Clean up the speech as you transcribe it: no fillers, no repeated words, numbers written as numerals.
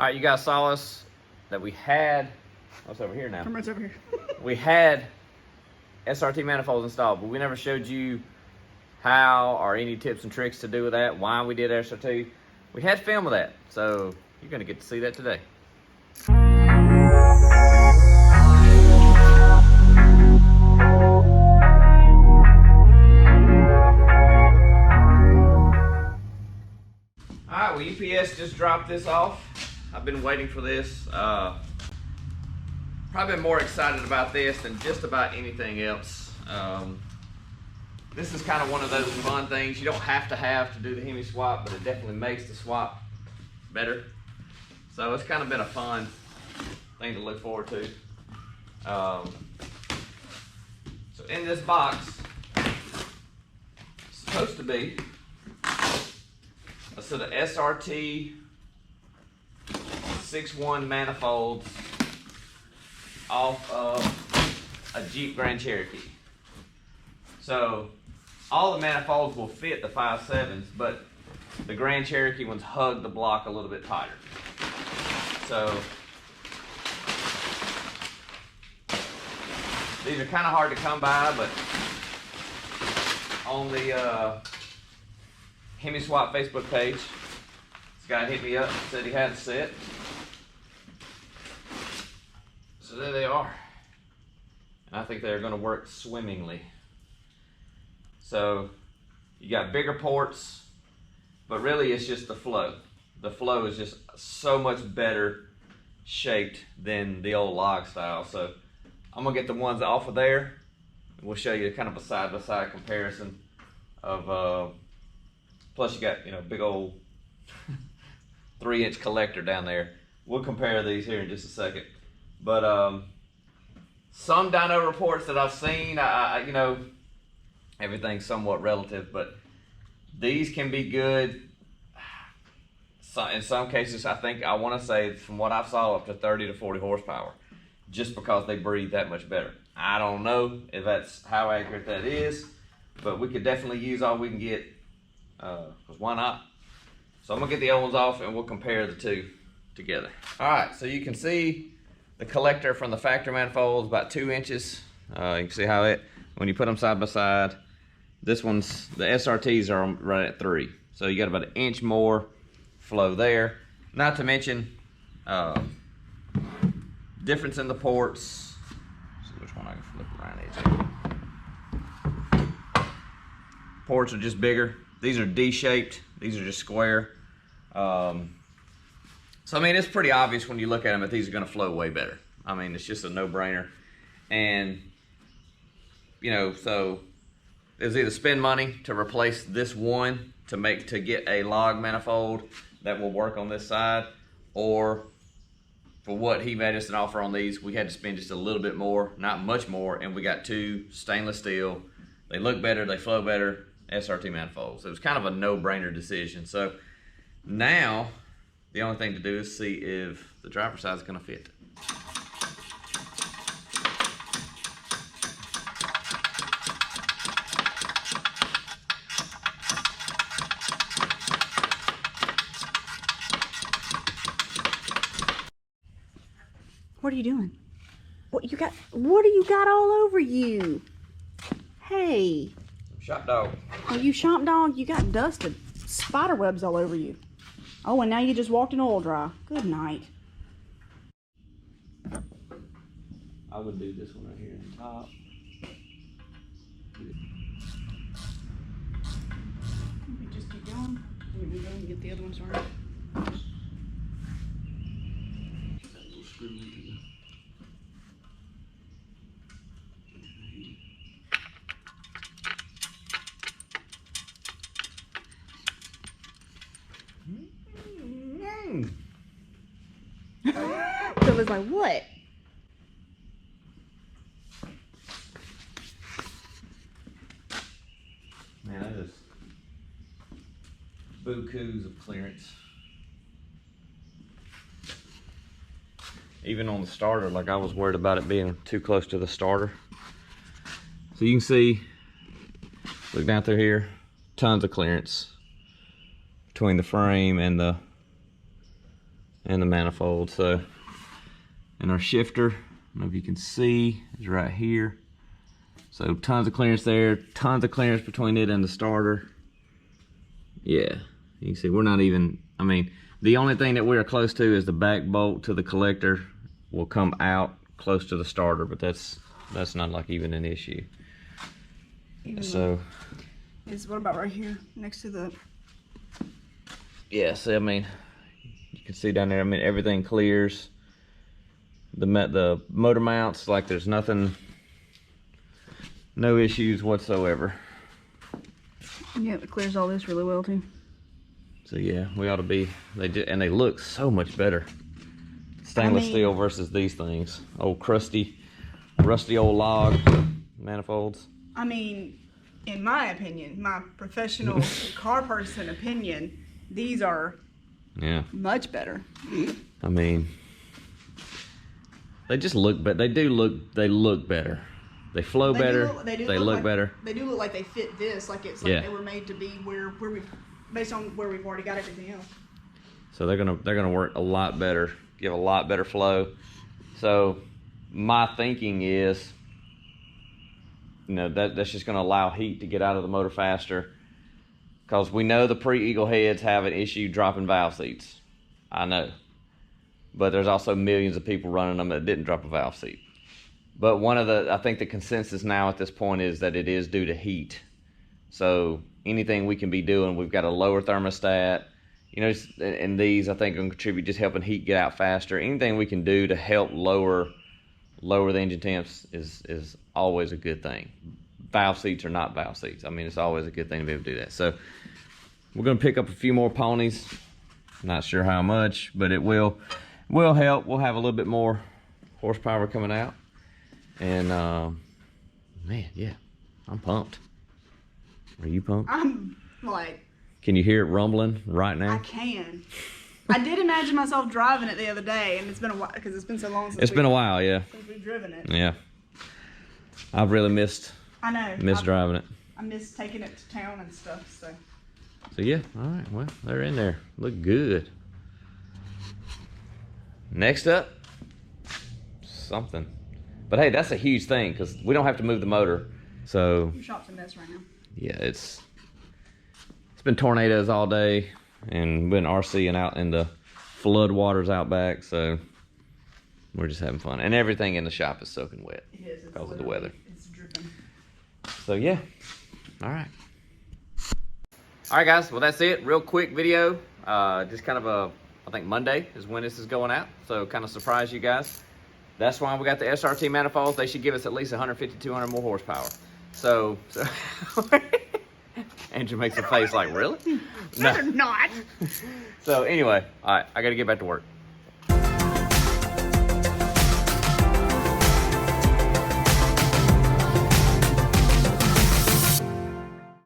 All right, you guys saw us that we had, what's over here now? Come right over here. We had SRT manifolds installed, but we never showed you how or any tips and tricks to do with that, why we did SRT. We had film of that, so you're gonna get to see that today. All right, well, UPS just dropped this off. I've been waiting for this. Probably been more excited about this than just about anything else. This is kind of one of those fun things you don't have to do the Hemi swap, but it definitely makes the swap better. So it's kind of been a fun thing to look forward to. So in this box, it's supposed to be a set of SRT 6.1 manifolds off of a Jeep Grand Cherokee. So all the manifolds will fit the 5.7s, but the Grand Cherokee ones hug the block a little bit tighter. So these are kind of hard to come by, but on the Hemiswap Facebook page, this guy hit me up and said he had a set. So there they are. And I think they're going to work swimmingly. So you got bigger ports, but really it's just the flow. The flow is just so much better shaped than the old log style. So I'm gonna get the ones off of there, and we'll show you kind of a side-by-side comparison of, plus you got, big old 3-inch collector down there. We'll compare these here in just a second. But some dyno reports that I've seen, everything's somewhat relative, but these can be good. So in some cases, I want to say, from what I saw, up to 30 to 40 horsepower, just because they breathe that much better. I don't know if that's how accurate that is, but we could definitely use all we can get, because why not? So I'm gonna get the old ones off and we'll compare the two together. All right, so you can see the collector from the factory manifold is about 2 inches. You can see how when you put them side by side, this one's, the SRTs are right at 3. So you got about 1 inch more flow there. Not to mention difference in the ports. Let's see which one I can flip around each. Ports are just bigger. These are D-shaped. These are just square. So I mean, it's pretty obvious when you look at them that these are going to flow way better. I mean, it's just a no-brainer. And so it's either spend money to replace this one to get a log manifold that will work on this side, or for what he made us an offer on these, we had to spend just a little bit more, not much more, and we got 2 stainless steel. They look better, they flow better, SRT manifolds. It was kind of a no-brainer decision. So now the only thing to do is see if the driver's side is going to fit. What are you doing? What do you got all over you? Hey. Shop dog. Oh, you shop dog? You got dusted spider webs all over you. Oh, and now you just walked in oil dry. Good night. I would do this one right here on top. Let me just keep going. Let me go and get the other one started. So it was like, what? Man, that is bukus of clearance. Even on the starter, like I was worried about it being too close to the starter. So you can see, look down through here, tons of clearance between the frame and the and the manifold. So, and our shifter, I don't know if you can see, is right here. So tons of clearance there, tons of clearance between it and the starter. Yeah, you can see we're not even, I mean, the only thing that we're close to is the back bolt to the collector will come out close to the starter, but that's not like even an issue. So what about right here next to the? Yeah, so I mean, you can see down there, I mean, everything clears. The motor mounts, like there's nothing, no issues whatsoever. Yeah, it clears all this really well too. So yeah, we ought to be, and they look so much better. Stainless steel versus these things. Old crusty, rusty old log manifolds. I mean, in my opinion, my professional car person opinion, these are much better. I mean, they just look better. They look better. They flow better. They look better. They do look like they fit this, like it's like they were made to be where we, based on where we've already got everything else. So they're gonna work a lot better, give a lot better flow. So my thinking is, you know, that's just gonna allow heat to get out of the motor faster, because we know the pre-Eagle heads have an issue dropping valve seats. I know, but there's also millions of people running them that didn't drop a valve seat. But I think the consensus now at this point is that it is due to heat. So anything we can be doing, we've got a lower thermostat, you know, and these I think can contribute just helping heat get out faster. Anything we can do to help lower the engine temps is always a good thing. Valve seats or not valve seats. I mean, it's always a good thing to be able to do that. So we're gonna pick up a few more ponies. Not sure how much, but it will help. We'll have a little bit more horsepower coming out. And man, yeah, I'm pumped. Are you pumped? I'm like, can you hear it rumbling right now? I can. I did imagine myself driving it the other day, and it's been a while because it's been so long since it's been a while, yeah. Since we've driven it. Yeah, I've really missed. I know. Missed driving it. I miss taking it to town and stuff. So yeah, all right. Well, they're in there. Look good. Next up, something. But hey, that's a huge thing because we don't have to move the motor. So your shop's a mess right now. Yeah, it's been tornadoes all day, and been RCing out in the flood waters out back. So we're just having fun, and everything in the shop is soaking wet because of the weather. It's dripping. So yeah, all right. All right, guys. Well, that's it. Real quick video. Just kind of I think Monday is when this is going out. So kind of surprise you guys. That's why we got the SRT manifolds. They should give us at least 150, 200 more horsepower. So Andrew makes a face like, really? No, they're not. So anyway, all right, I got to get back to work.